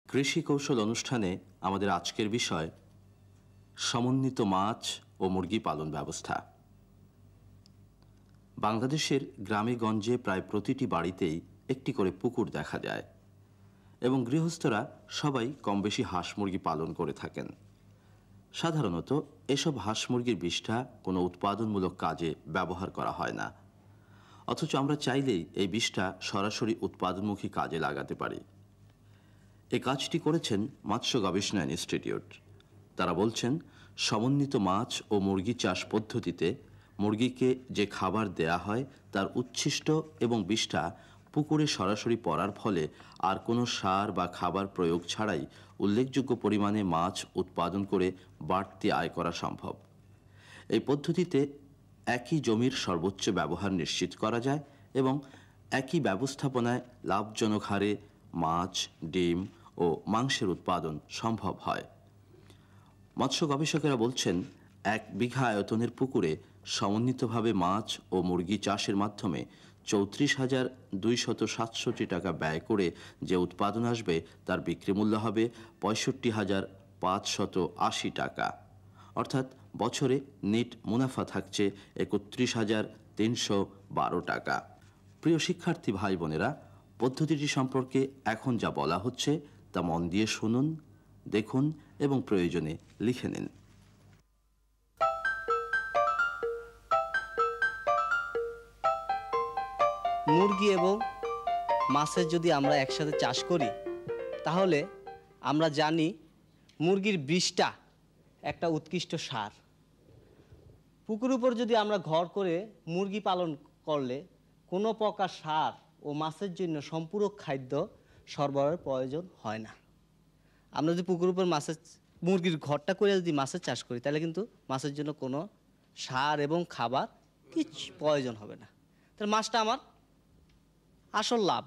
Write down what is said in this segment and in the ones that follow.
কৃষি কৌশল অনুষ্ঠানে আমাদের আজকের বিষয় সমন্বিত মাছ ও মুরগি পালন ব্যবস্থা। বাংলাদেশের গ্রামে গঞ্জে প্রায় প্রতিটি বাড়িতেই একটি করে পুকুর দেখা যায় এবং গৃহস্থরা সবাই কমবেশি হাঁস মুরগি পালন করে থাকেন। সাধারণত এসব হাঁস মুরগির বিষ্ঠা কোনো উৎপাদনমূলক কাজে ব্যবহার করা হয় না, অথচ আমরা চাইলেই এই বিষ্ঠা সরাসরি উৎপাদনমুখী কাজে লাগাতে পারি। এই কাজটি করেছেন মৎস্য গবেষণা ইনস্টিটিউট। তারা বলছেন, সমন্বিত মাছ ও মুরগি চাষ পদ্ধতিতে মুরগিকে যে খাবার দেয়া হয় তার উচ্ছিষ্ট এবং বিষ্ঠা পুকুরে সরাসরি পড়ার ফলে আর কোনো সার বা খাবার প্রয়োগ ছাড়াই উল্লেখযোগ্য পরিমাণে মাছ উৎপাদন করে বাড়তি আয় করা সম্ভব। এই পদ্ধতিতে একই জমির সর্বোচ্চ ব্যবহার নিশ্চিত করা যায় এবং একই ব্যবস্থাপনায় লাভজনক হারে মাছ, ডিম ও মাংসের উৎপাদন সম্ভব হয়। মৎস্য গবেষকেরা বলছেন, 1 বিঘা আয়তনের পুকুরে সমন্বিতভাবে মাছ ও মুরগি চাষের মাধ্যমে 34,267 টাকা ব্যয় করে যে উৎপাদন আসবে তার বিক্রি মূল্য হবে 65,580 টাকা, অর্থাৎ বছরে নেট মুনাফা থাকছে 31,312 টাকা। প্রিয় শিক্ষার্থী ভাই বোনেরা, পদ্ধতিটি সম্পর্কে এখন যা বলা হচ্ছে তা মন দিয়ে শুনুন, দেখুন এবং প্রয়োজনে লিখে নিন। মুরগি এবং মাছের যদি আমরা একসাথে চাষ করি তাহলে আমরা জানি মুরগির বিষ্ঠা একটা উৎকৃষ্ট সার। পুকুর উপর যদি আমরা ঘর করে মুরগি পালন করলে কোনো প্রকার সার ও মাছের জন্য সম্পূরক খাদ্য সরবরাহের প্রয়োজন হয় না। আমরা যদি পুকুর উপর মুরগির ঘরটা করে যদি মাছের চাষ করি তাহলে কিন্তু মাছের জন্য কোনো সার এবং খাবার কিছু প্রয়োজন হবে না। তাহলে মাছটা আমার আসল লাভ।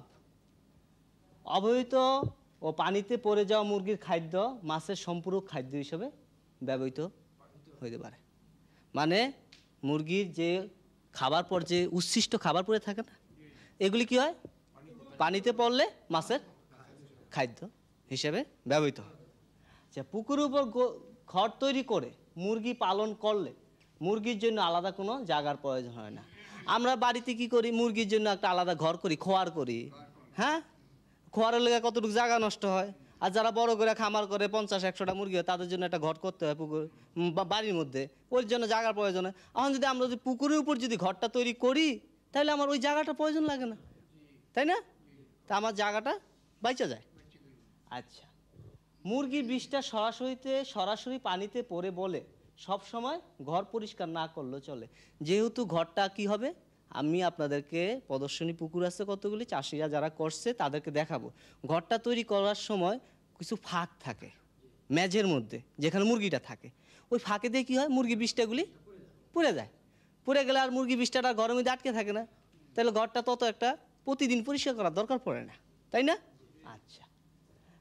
অবহিত ও পানিতে পড়ে যাওয়া মুরগির খাদ্য মাছের সম্পূরক খাদ্য হিসেবে ব্যবহৃত হতে পারে। মানে মুরগির যে খাবার পর যে উচ্ছিষ্ট খাবার পড়ে থাকে না, এগুলি কি হয়, পানিতে পড়লে মাছের খাদ্য হিসেবে ব্যবহৃত হয়। আচ্ছা, পুকুরের উপর ঘর তৈরি করে মুরগি পালন করলে মুরগির জন্য আলাদা কোনো জায়গার প্রয়োজন হয় না। আমরা বাড়িতে কি করি, মুরগির জন্য একটা আলাদা ঘর করি, খোয়ার করি। হ্যাঁ, খোয়ারের লেগে কতটুকু জায়গা নষ্ট হয়। আর যারা বড় করে খামার করে 50-100টা মুরগি হয় তাদের জন্য একটা ঘর করতে হয় পুকুর বা বাড়ির মধ্যে, ওই জন্য জায়গার প্রয়োজন হয়। এখন যদি আমরা যদি পুকুরের উপর যদি ঘরটা তৈরি করি তাহলে আমার ওই জায়গাটা প্রয়োজন লাগে না, তাই না? তা আমার জায়গাটা বাইচা যায়। আচ্ছা, মুরগির বিষটা সরাসরি পানিতে পড়ে বলে সব সময় ঘর পরিষ্কার না করলেও চলে। যেহেতু ঘরটা কি হবে, আমি আপনাদেরকে প্রদর্শনী পুকুর আছে কতগুলি, চাষিরা যারা করছে তাদেরকে দেখাবো। ঘরটা তৈরি করার সময় কিছু ফাঁক থাকে মেঝের মধ্যে, যেখানে মুরগিটা থাকে, ওই ফাঁকে দিয়ে কী হয়, মুরগির বিষটাগুলি পুড়ে যায়। পুড়ে গেলে আর মুরগির বিষটাটা ঘরের মধ্যে আটকে থাকে না, তাহলে ঘরটা তত একটা প্রতিদিন পরিষ্কার করার দরকার পড়ে না, তাই না? আচ্ছা,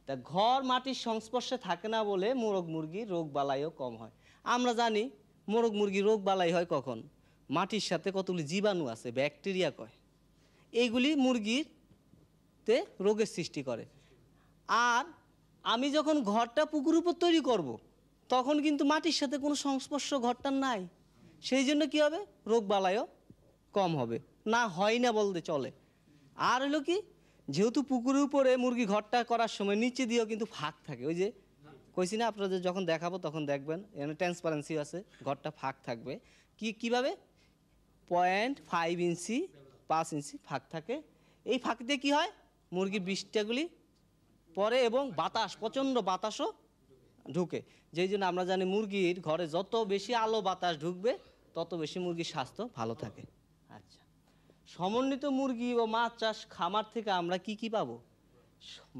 তা ঘর মাটির সংস্পর্শে থাকে না বলে মোরগ মুরগির রোগ বালাইও কম হয়। আমরা জানি মোরগ মুরগির রোগ বালাই হয় কখন, মাটির সাথে কতগুলি জীবাণু আছে, ব্যাকটেরিয়া কয়, এইগুলি মুরগিরতে রোগের সৃষ্টি করে। আর আমি যখন ঘরটা পুকুর উপর তৈরি করব তখন কিন্তু মাটির সাথে কোনো সংস্পর্শ ঘরটার নাই, সেই জন্য কী হবে, রোগ বালাইও কম হবে, না হয় না বলতে চলে। আর হলো কি, যেহেতু পুকুরের উপরে মুরগি ঘরটা করার সময় নিচে দিয়েও কিন্তু ফাঁক থাকে, ওই যে কইছি না আপনাদের যখন দেখাবো তখন দেখবেন এখানে ট্রান্সপারেন্সি আছে, ঘরটা ফাঁক থাকবে। কীভাবে 0.5 ইঞ্চি 5 ইঞ্চি ফাঁক থাকে। এই ফাঁক দিয়ে কী হয়, মুরগির বিষটাগুলি পরে এবং বাতাস, প্রচণ্ড বাতাসও ঢুকে। যেই জন্য আমরা জানি মুরগির ঘরে যত বেশি আলো বাতাস ঢুকবে তত বেশি মুরগির স্বাস্থ্য ভালো থাকে। আচ্ছা, সমন্বিত মুরগি ও মাছ চাষ খামার থেকে আমরা কি কি পাবো?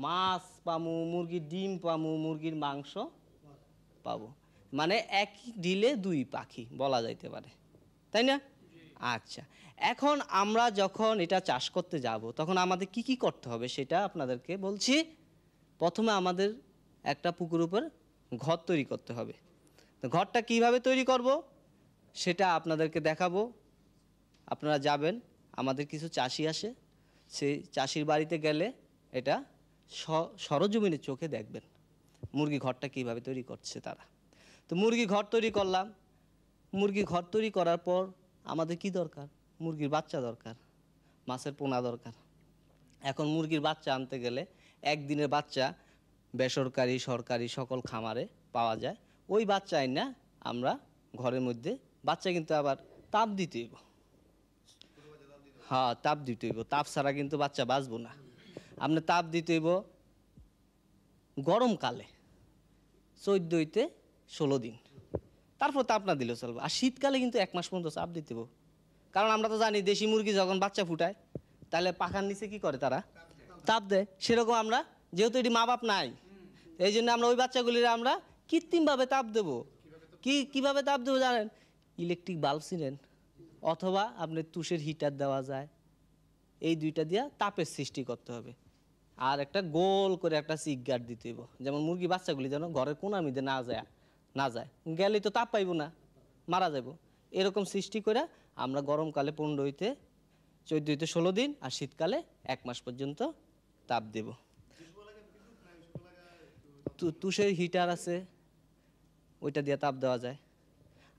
মাছ পামু, মুরগির ডিম পামু, মুরগির মাংস পাবো। মানে এক ডিলে 2 পাখি বলা যাইতে পারে, তাই না? আচ্ছা, এখন আমরা যখন এটা চাষ করতে যাব তখন আমাদের কি কি করতে হবে সেটা আপনাদেরকে বলছি। প্রথমে আমাদের একটা পুকুর উপর ঘর তৈরি করতে হবে। তো ঘরটা কিভাবে তৈরি করব সেটা আপনাদেরকে দেখাবো। আপনারা যাবেন, আমাদের কিছু চাষি আসে, সেই চাষির বাড়িতে গেলে এটা সরজমিনে চোখে দেখবেন মুরগি ঘরটা কিভাবে তৈরি করছে তারা। তো মুরগি ঘর তৈরি করলাম, মুরগি ঘর তৈরি করার পর আমাদের কি দরকার? মুরগির বাচ্চা দরকার, মাছের পোনা দরকার। এখন মুরগির বাচ্চা আনতে গেলে একদিনের বাচ্চা বেসরকারি সরকারি সকল খামারে পাওয়া যায়। ওই বাচ্চা আইনা আমরা ঘরের মধ্যে, বাচ্চা কিন্তু আবার তাপ দিতে হইব। হ্যাঁ, তাপ দিতে হইব, তাপ ছাড়া কিন্তু বাচ্চা বাঁচবো না। আপনি তাপ দিতে হইব গরমকালে 14 হইতে 16 দিন, তারপর তাপ না দিলেও চলবে। আর শীতকালে কিন্তু 1 মাস পর্যন্ত চাপ দিতে হইব। কারণ আমরা তো জানি দেশি মুরগি যখন বাচ্চা ফুটায় তাহলে পাখার নিচে কি করে তারা? তাপ দেয়। সেরকম আমরা যেহেতু এটি মা বাপ নাই, এই জন্য আমরা ওই বাচ্চাগুলির আমরা কৃত্রিমভাবে তাপ দেবো। কিভাবে তাপ দেবো জানেন? ইলেকট্রিক বাল্ব ছিলেন, অথবা আপনি তুষের হিটার দেওয়া যায়। এই দুইটা দিয়া তাপের সৃষ্টি করতে হবে। আর একটা গোল করে একটা সিক গার্ড দিতে হইব, যেমন মুরগি বাচ্চাগুলি যেন ঘরের কোনার মধ্যে না যায় গেলেই তো তাপ পাইব না, মারা যাব। এরকম সৃষ্টি করে আমরা গরমকালে 15 হইতে 14 হইতে 16 দিন, আর শীতকালে 1 মাস পর্যন্ত তাপ দেব। তুষের হিটার আছে, ওইটা দিয়ে তাপ দেওয়া যায়।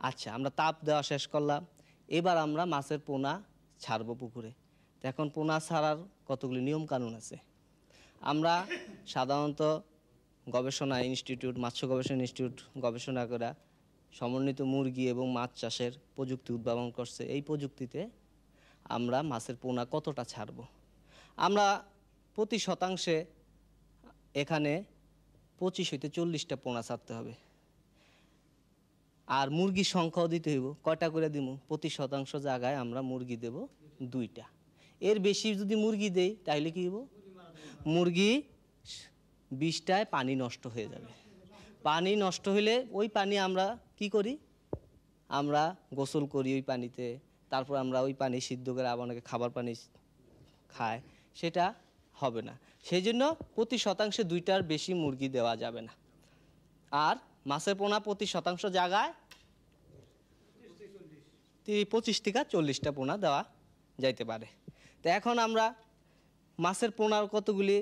আচ্ছা, আমরা তাপ দেওয়া শেষ করলাম, এবার আমরা মাছের পোনা ছাড়বো পুকুরে। তো এখন পোনা ছাড়ার কতগুলি নিয়ম কানুন আছে। আমরা সাধারণত গবেষণা ইনস্টিটিউট, মৎস্য গবেষণা ইনস্টিটিউট গবেষণা করে সমন্বিত মুরগি এবং মাছ চাষের প্রযুক্তি উদ্ভাবন করছে। এই প্রযুক্তিতে আমরা মাছের পোনা কতটা ছাড়ব, আমরা প্রতি শতাংশে এখানে 25 হইতে 40টা পোনা ছাড়তে হবে। আর মুরগির সংখ্যাও দিতে হইব। কয়টা করে দিব? প্রতি শতাংশ জায়গায় আমরা মুরগি দেব 2টা। এর বেশি যদি মুরগি দেই তাহলে কি হইব? মুরগি 20টায় পানি নষ্ট হয়ে যাবে। পানি নষ্ট হলে ওই পানি আমরা কি করি? আমরা গোসল করি ওই পানিতে, তারপর আমরা ওই পানি সিদ্ধ করে আবার অনেকে খাবার পানি খায়, সেটা হবে না। সেই জন্য প্রতি শতাংশে 2টার বেশি মুরগি দেওয়া যাবে না। আর মাছের পোনা প্রতি শতাংশ জায়গায় 25 থেকে 40টা পোনা দেওয়া যাইতে পারে। তো এখন আমরা মাছের পোনার কতগুলি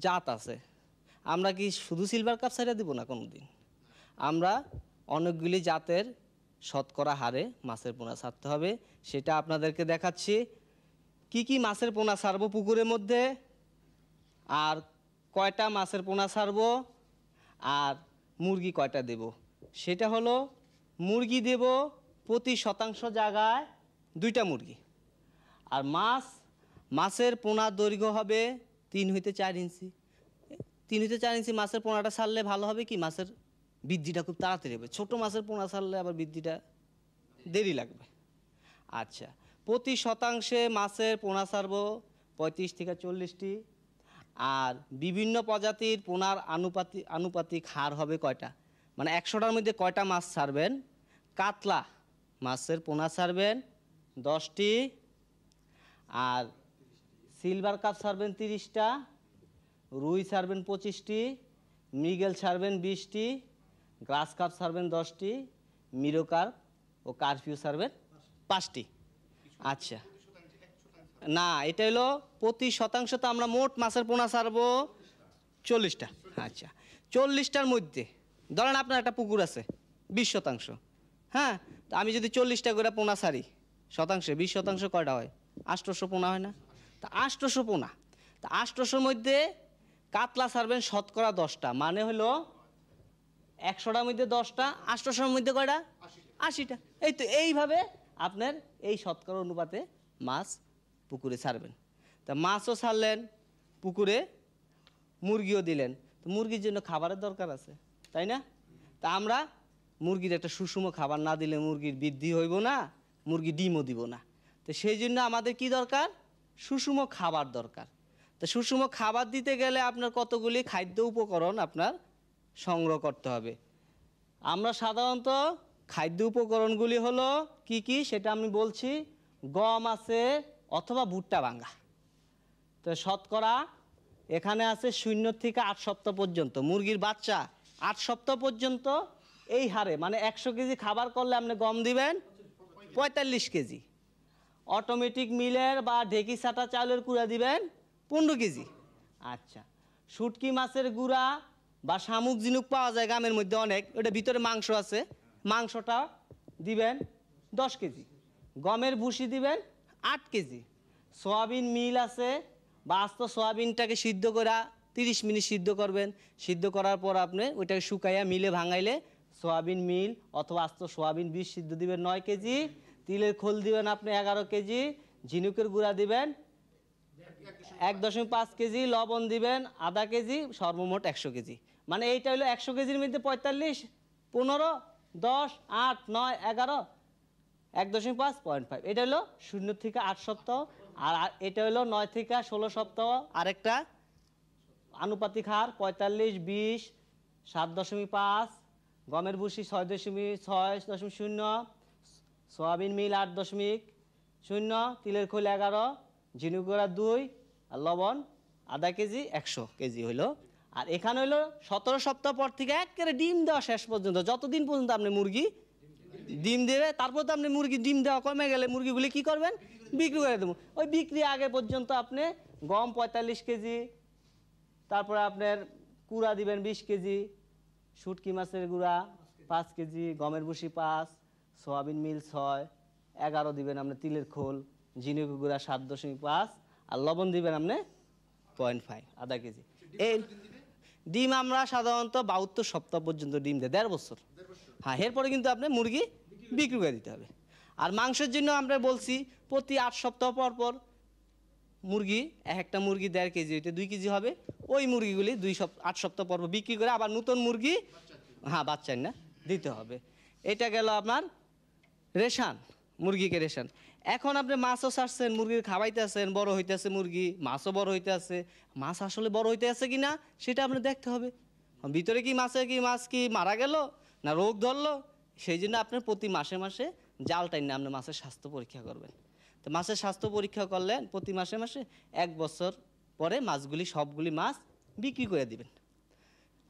জাত আছে। আমরা কি শুধু সিলভার কাপ ছাড়া দিব না কোনো দিন, আমরা অনেকগুলি জাতের শতকরা হারে মাছের পোনা ছাড়তে হবে। সেটা আপনাদেরকে দেখাচ্ছি। কি মাছের পোনা ছাড়বো পুকুরের মধ্যে, আর কয়টা মাছের পোনা ছাড়বো, আর মুরগি কয়টা দেব। সেটা হলো, মুরগি দেব প্রতি শতাংশ জায়গায় 2টা মুরগি। আর মাছের পোনার দৈর্ঘ্য হবে 3 হইতে 4 ইঞ্চি। 3 হইতে 4 ইঞ্চি মাছের পোনাটা ছাড়লে ভালো হবে কি, মাছের বৃদ্ধিটা খুব তাড়াতাড়ি হবে। ছোট মাছের পোনা ছাড়লে আবার বৃদ্ধিটা দেরি লাগবে। আচ্ছা, প্রতি শতাংশে মাছের পোনা ছাড়বো 35 থেকে 40টি। আর বিভিন্ন প্রজাতির পোনার আনুপাতিক হার হবে কয়টা, মানে 100টার মধ্যে কয়টা মাছ ছাড়বেন? কাতলা মাছের পোনা ছাড়বেন 10টি, আর সিলভার কাপ ছাড়বেন 30টা, রুই ছাড়বেন 25টি, মৃগেল ছাড়বেন 20টি, গ্রাস কাপ ছাড়বেন 10টি, মিরোকার ও কারফিউ ছাড়বেন 5টি। আচ্ছা, না, এটা হলো প্রতি শতাংশ। তো আমরা মোট মাছের পোনা ছাড়বো 40টা। আচ্ছা, 40টার মধ্যে ধরেন আপনার একটা পুকুর আছে 20 শতাংশ, হ্যাঁ, তো আমি যদি 40টা করে পোনা ছাড়ি শতাংশে, 20 শতাংশ কয়টা হয়? 800 পোনা হয় না? তা 800 পোনা, তা 800-র মধ্যে কাতলা ছাড়বেন শতকরা 10টা, মানে হলো 100টার মধ্যে 10টা, 800-র মধ্যে কয়টা? 80টা। এই তো এইভাবে আপনার এই শতকরা অনুপাতে মাছ পুকুরে ছাড়বেন। তা মাছও ছাড়লেন পুকুরে, মুরগিও দিলেন। তো মুরগির জন্য খাবারের দরকার আছে, তাই না? তা আমরা মুরগির একটা সুষম খাবার না দিলে মুরগির বৃদ্ধি হইব না, মুরগি ডিমও দিব না। তো সেই জন্য আমাদের কি দরকার? সুষম খাবার দরকার। তো সুষম খাবার দিতে গেলে আপনার কতগুলি খাদ্য উপকরণ আপনার সংগ্রহ করতে হবে। আমরা সাধারণত খাদ্য উপকরণগুলি হলো কি সেটা আমি বলছি। গম আছে অথবা ভুট্টা ভাঙ্গা। তো শতকরা এখানে আছে 0 থেকে 8 সপ্তাহ পর্যন্ত। মুরগির বাচ্চা 8 সপ্তাহ পর্যন্ত এই হারে, মানে 100 কেজি খাবার করলে আপনি গম দিবেন 45 কেজি। অটোমেটিক মিলের বা ঢেকি ছাটা চাউলের কুড়া দিবেন 15 কেজি। আচ্ছা, শুটকি মাছের গুঁড়া বা শামুক ঝিনুক পাওয়া যায় গ্রামের মধ্যে অনেক, ওটা ভিতরে মাংস আছে, মাংসটা দিবেন 10 কেজি, গমের ভুসি দিবেন 8 কেজি, সয়াবিন মিল আছে বা আস্ত সয়াবিনটাকে সিদ্ধ করে 30 মিনিট সিদ্ধ করবেন, সিদ্ধ করার পর আপনি ওইটাকে শুকাইয়া মিলে ভাঙাইলে সয়াবিন মিল অথবা আস্ত সয়াবিন বীজ সিদ্ধ দিবেন 9 কেজি, তিলের খোল দিবেন আপনি 11 কেজি, ঝিনুকের গুঁড়া দিবেন 1.5 কেজি, লবণ দিবেন আধা কেজি, সর্বমোট 100 কেজি। মানে এইটা হলো 100 কেজির মধ্যে 45, 15, 10, 8, 9, 11, 1.5, 0.5। এটা হলো 0 থেকে 8 সপ্তাহ। আর এটা হলো 9 থেকে 16 সপ্তাহ। আরেকটা আনুপাতিক হার 45, 20, 7.5, গমের ভুসি 6.0, সয়াবিন মিল 8.0, তিলের খোল 11, ঝিনুক গুঁড়া 2 আর লবণ আধা কেজি, 100 কেজি হইলো। আর এখানে হইলো 17 সপ্তাহ পর থেকে একেবারে ডিম দেওয়া শেষ পর্যন্ত, যতদিন পর্যন্ত আপনি মুরগি ডিম দেবে, তারপর তো আপনি মুরগি ডিম দেওয়া কমে গেলে মুরগিগুলি কি করবেন, বিক্রি করে দেবো। ওই বিক্রি আগে পর্যন্ত আপনি গম 45 কেজি, তারপরে আপনার কুড়া দিবেন 20 কেজি, শুটকি মাছের গুঁড়া 5 কেজি, গমের ভুসি 5, সয়াবিন মিল 6, 11 দিবেন আপনি তিলের খোল, ঝিনুক গুঁড়া 7.5 আর লবণ দিবেন আপনি 0.5 আধা কেজি। এই ডিম আমরা সাধারণত 72 সপ্তাহ পর্যন্ত ডিম দেয়, 1.5 বছর। হ্যাঁ, এরপরে কিন্তু আপনি মুরগি বিক্রি করে দিতে হবে। আর মাংসের জন্য আমরা বলছি প্রতি 8 সপ্তাহ পর পর মুরগি, একটা মুরগি 1.5 কেজি হইতে 2 কেজি হবে, ওই মুরগিগুলি 8 সপ্তাহ পর বিক্রি করে আবার নতুন মুরগি, হ্যাঁ বাচ্চাই না, দিতে হবে। এটা গেল আপনার রেশন, মুরগিকে রেশন। এখন আপনি মাছও ছাড়ছেন, মুরগির খাওয়াইতে আছেন, বড় হইতেছে মুরগি, মাছও বড় হইতে আছে, মাছ আসলে বড় হইতে আছে কিনা সেটা আপনি দেখতে হবে। ভিতরে কি মাছ কি মারা গেল না রোগ ধরলো, সেই জন্য আপনার প্রতি মাসে মাসে জাল টাইনে আপনি মাছের স্বাস্থ্য পরীক্ষা করবেন। তো মাছের স্বাস্থ্য পরীক্ষা করলেন প্রতি মাসে মাসে, 1 বছর পরে মাছগুলি সবগুলি মাছ বিক্রি করে দিবেন,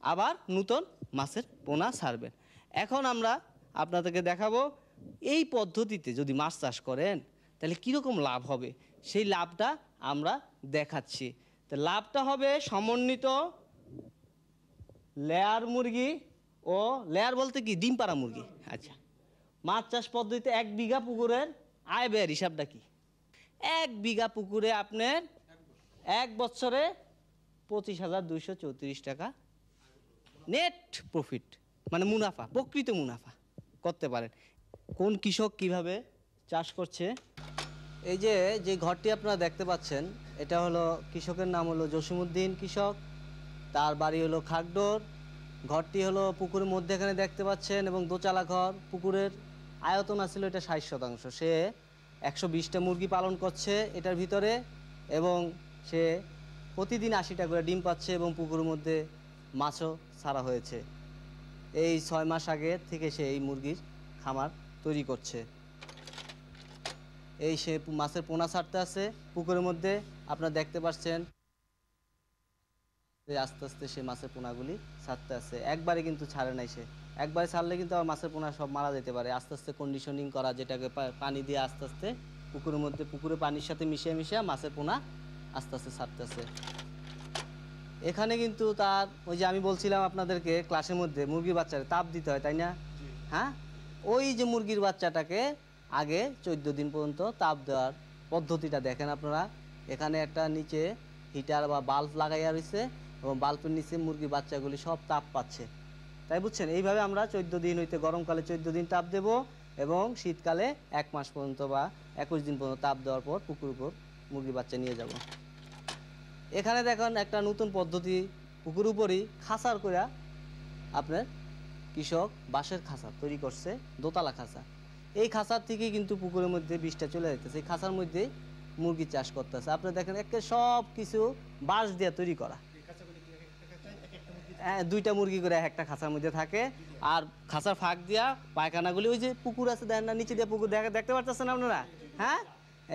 আবার নতুন মাছের পোনা ছাড়বেন। এখন আমরা আপনাদেরকে দেখাবো এই পদ্ধতিতে যদি মাছ চাষ করেন তাহলে কীরকম লাভ হবে, সেই লাভটা আমরা দেখাচ্ছি। তো লাভটা হবে সমন্বিত লেয়ার মুরগি ও লেয়ার বলতে কি ডিম পাড়া মুরগি। আচ্ছা, মাছ চাষ পদ্ধতিতে 1 বিঘা পুকুরের আয় ব্যয়ের হিসাবটা কি? 1 বিঘা পুকুরে আপনার 1 বছরে 25,234 টাকা নেট প্রফিট, মানে মুনাফা, প্রকৃত মুনাফা করতে পারেন। কোন কৃষক কিভাবে চাষ করছে, এই যে ঘরটি আপনারা দেখতে পাচ্ছেন, এটা হলো কৃষকের নাম হলো জসিমউদ্দিন কৃষক, তার বাড়ি হলো খাগড়োর। ঘরটি হলো পুকুরের মধ্যে এখানে দেখতে পাচ্ছেন এবং দোচালা ঘর। পুকুরের আয়তন আছিল এটা 60%। সে 120টা মুরগি পালন করছে এটার ভিতরে এবং সে প্রতিদিন 80টা করে ডিম পাচ্ছে এবং পুকুরের মধ্যে মাছও ছাড়া হয়েছে। এই 6 মাস আগে থেকে সে এই মুরগির খামার তৈরি করছে। এই সে মাছের পোনা ছাড়তে আছে পুকুরের মধ্যে, আপনারা দেখতে পাচ্ছেন আস্তে আস্তে সে মাছের পোনাগুলি ছাড়তে আছে। একবারে কিন্তু ছাড়ে নাই সে, একবারে ছাড়লে কিন্তু আবার মাছের পোনা সব মারা যেতে পারে। আস্তে আস্তে কন্ডিশনিং করা, যেটাকে পানি দিয়ে আস্তে আস্তে পুকুরের মধ্যে, পুকুরে পানির সাথে মিশিয়ে মিশিয়ে মাছের পোনা আস্তে আস্তে ছাড়তেছে। এখানে কিন্তু তার ওই যে আমি বলছিলাম আপনাদেরকে ক্লাসের মধ্যে মুরগির বাচ্চাকে তাপ দিতে হয়, তাই না? হ্যাঁ, ওই যে মুরগির বাচ্চাটাকে আগে 14 দিন পর্যন্ত তাপ দেওয়ার পদ্ধতিটা দেখেন আপনারা। এখানে একটা নিচে হিটার বা বাল্ব লাগাইয়া রয়েছে এবং বাল্বের নিচে মুরগির বাচ্চাগুলি সব তাপ পাচ্ছে, তাই বুঝছেন? এইভাবে আমরা 14 দিন হইতে, গরমকালে 14 দিন তাপ দেব এবং শীতকালে 1 মাস পর্যন্ত বা 21 দিন পর্যন্ত তাপ দেওয়ার পর পুকুর উপর মুরগির বাচ্চা নিয়ে যাব। এখানে দেখুন একটা নতুন পদ্ধতি, পুকুর উপরই খাঁচার করে আপনার কৃষক বাঁশের খাঁচা তৈরি করছে, দোতলা খাঁচা। এই খাঁচার থেকে কিন্তু পুকুরের মধ্যে বিষটা চলে যেতেছে, এই খাঁচার মধ্যে মুরগি চাষ করতেছে। আপনারা দেখেন একে সব কিছু বাঁশ দিয়ে তৈরি করা, 2টা মুরগি করে একটা খাঁচার মধ্যে থাকে। আর খাঁচার ফাঁক দিয়া পায়খানাগুলি, ওই যে পুকুর আছে দেখেন না, নিচে দিয়ে পুকুর দেখতে পাচ্ছেন আপনারা। হ্যাঁ,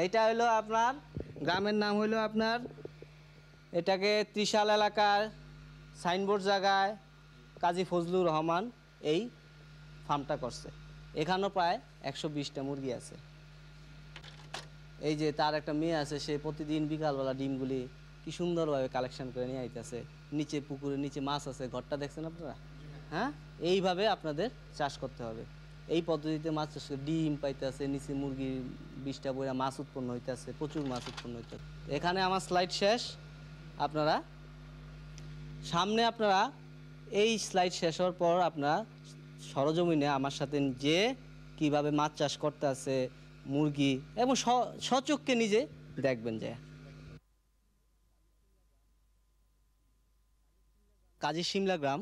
এইটা হইলো আপনার গ্রামের নাম হইলো আপনার, এটাকে ত্রিশাল এলাকার সাইনবোর্ড জায়গায় কাজী ফজলুর রহমান এই ফার্মটা করছে। এখানেও প্রায় 120টা মুরগি আছে। এই যে তার একটা মেয়ে আছে, সে প্রতিদিন বিকালবেলা ডিমগুলি কি সুন্দরভাবে কালেকশন করে নিয়ে আইতেছে। নিচে পুকুরের নিচে মাছ আছে, ঘরটা দেখছেন আপনারা? হ্যাঁ, এইভাবে আপনাদের চাষ করতে হবে। এই পদ্ধতিতে মাছ চাষ করে ডিম পাইতে আছে, নিচে মুরগির 20টা বইরা মাছ উৎপন্ন হইতে আছে, প্রচুর মাছ উৎপন্ন হইতে আছে। এখানে আমার স্লাইড শেষ। আপনারা সামনে আপনারা এই স্লাইড শেষ হওয়ার পর আপনারা সরজমিনে আমার সাথে যে কিভাবে মাছ চাষ করতে আছে মুরগি, এবং স্বচক্ষে নিজে দেখবেন। যে কাজী শিমলা গ্রাম,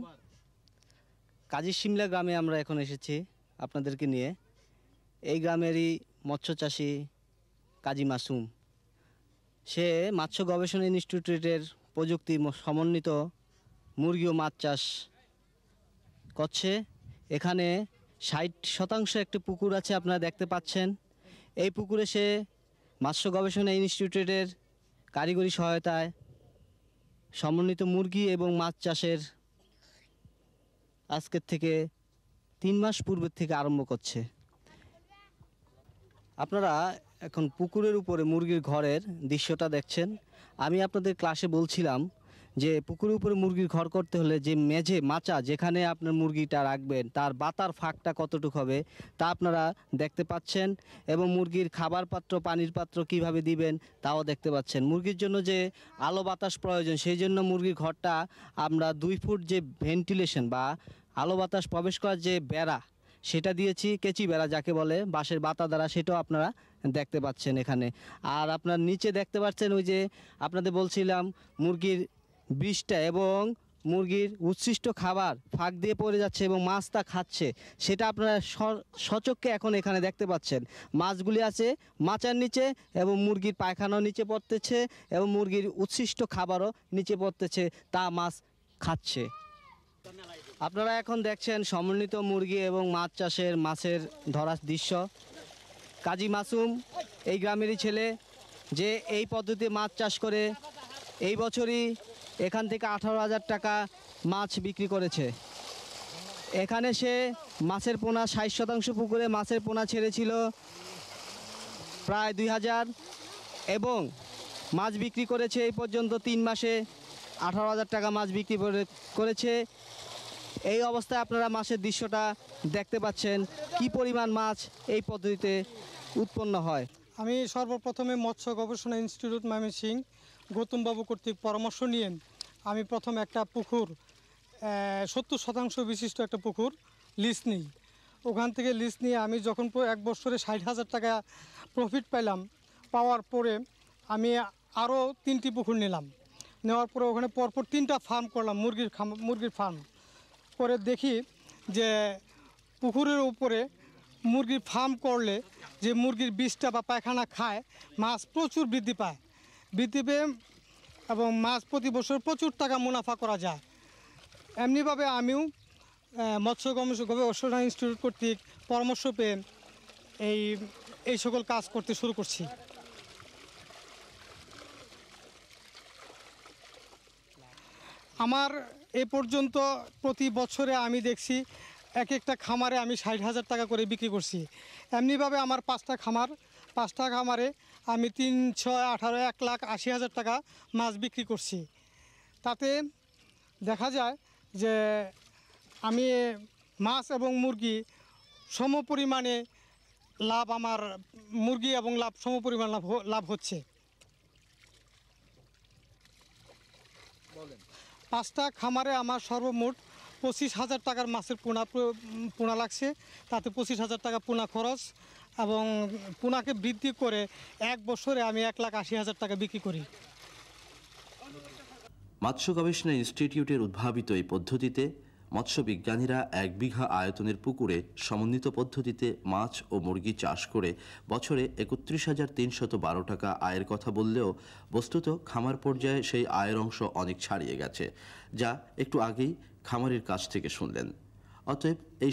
কাজী শিমলা গ্রামে আমরা এখন এসেছি আপনাদেরকে নিয়ে। এই গ্রামেরই মৎস্য চাষি কাজী মাসুম, সে মৎস্য গবেষণা ইনস্টিটিউটের প্রযুক্তি সমন্বিত মুরগি ও মাছ চাষ করছে। এখানে 60% একটি পুকুর আছে, আপনারা দেখতে পাচ্ছেন। এই পুকুরে সে মৎস্য গবেষণা ইনস্টিটিউটের কারিগরি সহায়তায় সমন্বিত মুরগি এবং মাছ চাষের আজকের থেকে 3 মাস পূর্বের থেকে আরম্ভ করছে। আপনারা এখন পুকুরের উপরে মুরগির ঘরের দৃশ্যটা দেখছেন। আমি আপনাদের ক্লাসে বলছিলাম যে পুকুরের উপরে মুরগির ঘর করতে হলে যে মেঝে মাচা যেখানে আপনার মুরগিটা রাখবেন তার বাতার ফাঁকটা কতটুকু হবে তা আপনারা দেখতে পাচ্ছেন, এবং মুরগির খাবার পাত্র পানির পাত্র কিভাবে দিবেন তাও দেখতে পাচ্ছেন। মুরগির জন্য যে আলো বাতাস প্রয়োজন, সেই জন্য মুরগির ঘরটা আমরা 2 ফুট যে ভেন্টিলেশন বা আলো বাতাস প্রবেশ করার যে বেড়া সেটা দিয়েছি, কেচি বেড়া যাকে বলে, বাঁশের বাতা দ্বারা, সেটাও আপনারা দেখতে পাচ্ছেন এখানে। আর আপনার নিচে দেখতে পাচ্ছেন ওই যে আপনাদের বলছিলাম মুরগির বিষটা এবং মুরগির উচ্ছিষ্ট খাবার ফাঁক দিয়ে পড়ে যাচ্ছে এবং মাছটা খাচ্ছে, সেটা আপনারা সচক্ষে এখন এখানে দেখতে পাচ্ছেন। মাছগুলি আছে মাচার নিচে এবং মুরগির পায়খানাও নিচে পড়তেছে এবং মুরগির উচ্ছিষ্ট খাবারও নিচে পড়তেছে, তা মাছ খাচ্ছে। আপনারা এখন দেখছেন সমন্বিত মুরগি এবং মাছ চাষের মাছের ধরার দৃশ্য। কাজী মাসুম এই গ্রামেরই ছেলে, যে এই পদ্ধতিতে মাছ চাষ করে এই বছরই এখান থেকে 18,000 টাকা মাছ বিক্রি করেছে। এখানে সে মাছের পোনা 60% পুকুরে মাছের পোনা ছেড়েছিল প্রায় 2,000 এবং মাছ বিক্রি করেছে এই পর্যন্ত 3 মাসে 18,000 টাকা মাছ বিক্রি করেছে। এই অবস্থায় আপনারা মাছের দৃশ্যটা দেখতে পাচ্ছেন কি পরিমাণ মাছ এই পদ্ধতিতে উৎপন্ন হয়। আমি সর্বপ্রথমে মৎস্য গবেষণা ইনস্টিটিউট ময়মনসিংহ গৌতমবাবু কর্তৃক পরামর্শ নিয়ে আমি প্রথম একটা পুকুর 70% বিশিষ্ট একটা পুকুর লিজ নিই। ওখান থেকে লিজ নিয়ে আমি যখন 1 বছরে 60,000 টাকা প্রফিট পাইলাম, পাওয়ার পরে আমি আরও 3টি পুকুর নিলাম। নেওয়ার পরে ওখানে পরপর 3টা ফার্ম করলাম, মুরগির ফার্ম করে দেখি যে পুকুরের উপরে মুরগির ফার্ম করলে যে মুরগির বিষটা বা পায়খানা খায় মাছ প্রচুর বৃদ্ধি পায় এবং মাছ প্রতি বছর প্রচুর টাকা মুনাফা করা যায়। এমনিভাবে আমিও মৎস্য গবেষণা ইনস্টিটিউট কর্তৃক পরামর্শ পেয়ে এই সকল কাজ করতে শুরু করছি। আমার এ পর্যন্ত প্রতি বছরে আমি দেখছি একটা খামারে আমি 60,000 টাকা করে বিক্রি করছি। এমনিভাবে আমার 5টা খামারে আমি 3, 6, 18, 1,80,000 টাকা মাছ বিক্রি করছি। তাতে দেখা যায় যে আমি মাছ এবং মুরগি সমপরিমাণে লাভ, আমার মুরগি এবং সমপরিমাণ লাভ হচ্ছে। 5টা খামারে আমার সর্বমোট 25,000 টাকার মাছের পোনা লাগছে। তাতে 25,000 টাকা পোনা খরচ এবং পোনাকে বৃদ্ধি করে 1 বছরে আমি 1,80,000 টাকা বিক্রি করি। মৎস্য গবেষণা ইনস্টিটিউটের উদ্ভাবিত এই পদ্ধতিতে মৎস্য বিজ্ঞানীরা 1 বিঘা আয়তনের পুকুরে সমন্বিত পদ্ধতিতে মাছ ও মুরগি চাষ করে বছরে 31,312 টাকা আয়ের কথা বললেও বস্তুত খামার পর্যায়ে সেই আয়ের অংশ অনেক ছাড়িয়ে গেছে, যা একটু আগেই খামারের কাছ থেকে শুনলেন। অতএব এই